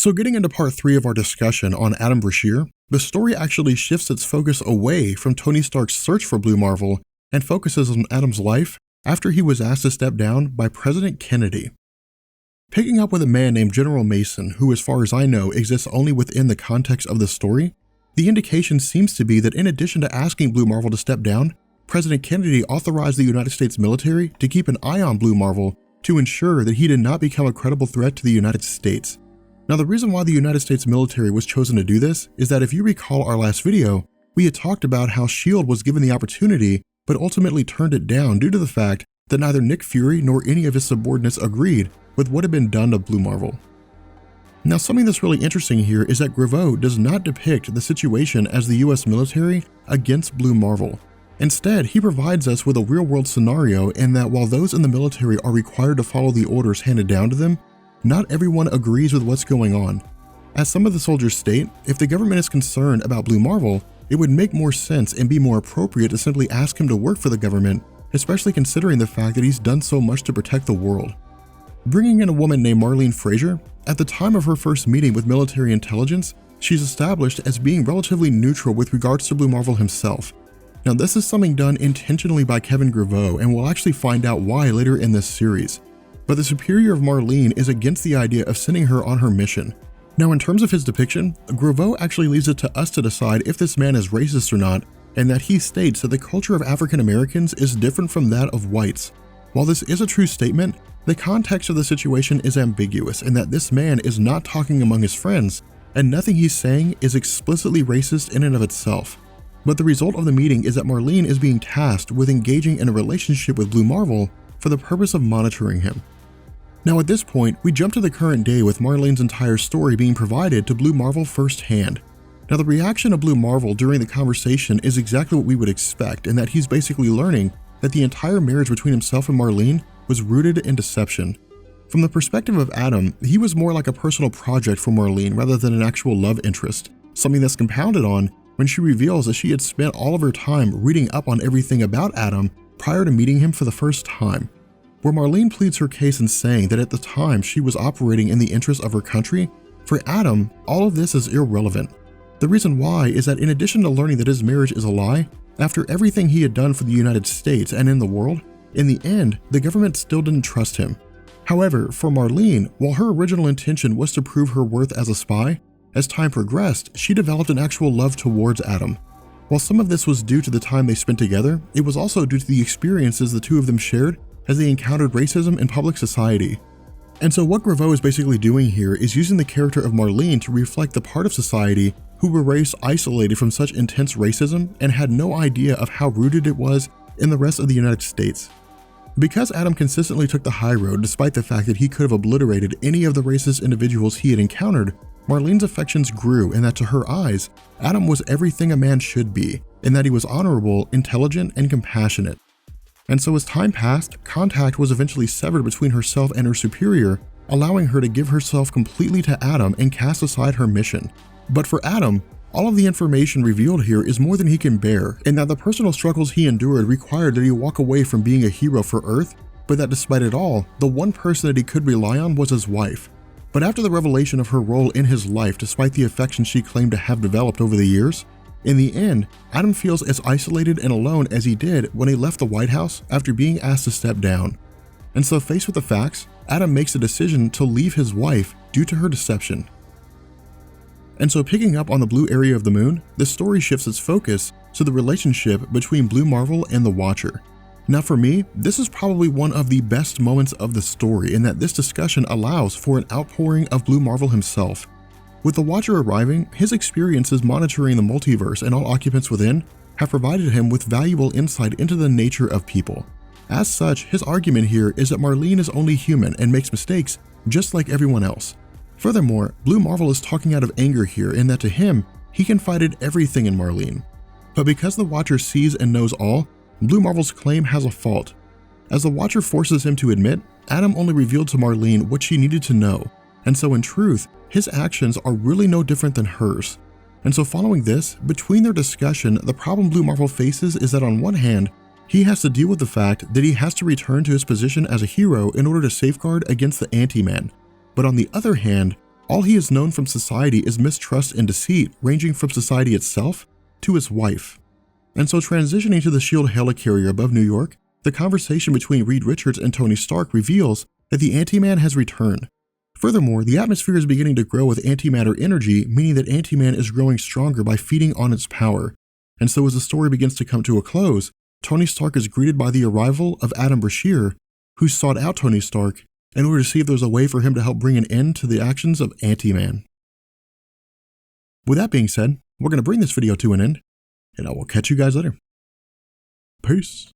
So getting into part 3 of our discussion on Adam Brashear, the story actually shifts its focus away from Tony Stark's search for Blue Marvel and focuses on Adam's life after he was asked to step down by President Kennedy. Picking up with a man named General Mason, who as far as I know exists only within the context of the story, the indication seems to be that in addition to asking Blue Marvel to step down, President Kennedy authorized the United States military to keep an eye on Blue Marvel to ensure that he did not become a credible threat to the United States. Now, the reason why the United States military was chosen to do this is that if you recall our last video, we had talked about how S.H.I.E.L.D. was given the opportunity but ultimately turned it down due to the fact that neither Nick Fury nor any of his subordinates agreed with what had been done to Blue Marvel. Now, something that's really interesting here is that Graveau does not depict the situation as the US military against Blue Marvel. Instead, he provides us with a real-world scenario in that while those in the military are required to follow the orders handed down to them, not everyone agrees with what's going on. As some of the soldiers state, if the government is concerned about Blue Marvel, it would make more sense and be more appropriate to simply ask him to work for the government, especially considering the fact that he's done so much to protect the world. Bringing in a woman named Marlene Frazier, at the time of her first meeting with military intelligence, she's established as being relatively neutral with regards to Blue Marvel himself. Now, this is something done intentionally by Kevin Graveau, and we'll actually find out why later in this series. But the superior of Marlene is against the idea of sending her on her mission. Now, in terms of his depiction, Graveau actually leaves it to us to decide if this man is racist or not, and that he states that the culture of African Americans is different from that of whites. While this is a true statement, the context of the situation is ambiguous in that this man is not talking among his friends, and nothing he's saying is explicitly racist in and of itself. But the result of the meeting is that Marlene is being tasked with engaging in a relationship with Blue Marvel for the purpose of monitoring him. Now at this point, we jump to the current day with Marlene's entire story being provided to Blue Marvel firsthand. Now the reaction of Blue Marvel during the conversation is exactly what we would expect, in that he's basically learning that the entire marriage between himself and Marlene was rooted in deception. From the perspective of Adam, he was more like a personal project for Marlene rather than an actual love interest, something that's compounded on when she reveals that she had spent all of her time reading up on everything about Adam prior to meeting him for the first time. Where Marlene pleads her case in saying that at the time she was operating in the interest of her country, for Adam, all of this is irrelevant. The reason why is that in addition to learning that his marriage is a lie, after everything he had done for the United States and in the world, in the end, the government still didn't trust him. However, for Marlene, while her original intention was to prove her worth as a spy, as time progressed, she developed an actual love towards Adam. While some of this was due to the time they spent together, it was also due to the experiences the two of them shared as they encountered racism in public society. And so what Graveau is basically doing here is using the character of Marlene to reflect the part of society who were race isolated from such intense racism and had no idea of how rooted it was in the rest of the United States. Because Adam consistently took the high road despite the fact that he could have obliterated any of the racist individuals he had encountered, Marlene's affections grew in that to her eyes, Adam was everything a man should be, in that he was honorable, intelligent, and compassionate. And so as time passed, contact was eventually severed between herself and her superior, allowing her to give herself completely to Adam and cast aside her mission. But for Adam, all of the information revealed here is more than he can bear, in that the personal struggles he endured required that he walk away from being a hero for Earth, but that despite it all, the one person that he could rely on was his wife. But after the revelation of her role in his life, despite the affection she claimed to have developed over the years, in the end, Adam feels as isolated and alone as he did when he left the White House after being asked to step down. And so faced with the facts, Adam makes a decision to leave his wife due to her deception. And so picking up on the blue area of the moon, the story shifts its focus to the relationship between Blue Marvel and the Watcher. Now for me, this is probably one of the best moments of the story in that this discussion allows for an outpouring of Blue Marvel himself. With the Watcher arriving, his experiences monitoring the multiverse and all occupants within have provided him with valuable insight into the nature of people. As such, his argument here is that Marlene is only human and makes mistakes just like everyone else. Furthermore, Blue Marvel is talking out of anger here in that to him, he confided everything in Marlene. But because the Watcher sees and knows all, Blue Marvel's claim has a fault. As the Watcher forces him to admit, Adam only revealed to Marlene what she needed to know, and so in truth, his actions are really no different than hers. And so following this, between their discussion, the problem Blue Marvel faces is that on one hand, he has to deal with the fact that he has to return to his position as a hero in order to safeguard against the Anti-Man. But on the other hand, All he has known from society is mistrust and deceit, ranging from society itself to his wife. And so transitioning to the SHIELD helicarrier above New York, the conversation between Reed Richards and Tony Stark reveals that the Anti-Man has returned. Furthermore, the atmosphere is beginning to grow with antimatter energy, meaning that Anti-Man is growing stronger by feeding on its power. And so as the story begins to come to a close, Tony Stark is greeted by the arrival of Adam Brashear, who sought out Tony Stark in order to see if there's a way for him to help bring an end to the actions of Anti-Man. With that being said, we're going to bring this video to an end, and I will catch you guys later. Peace.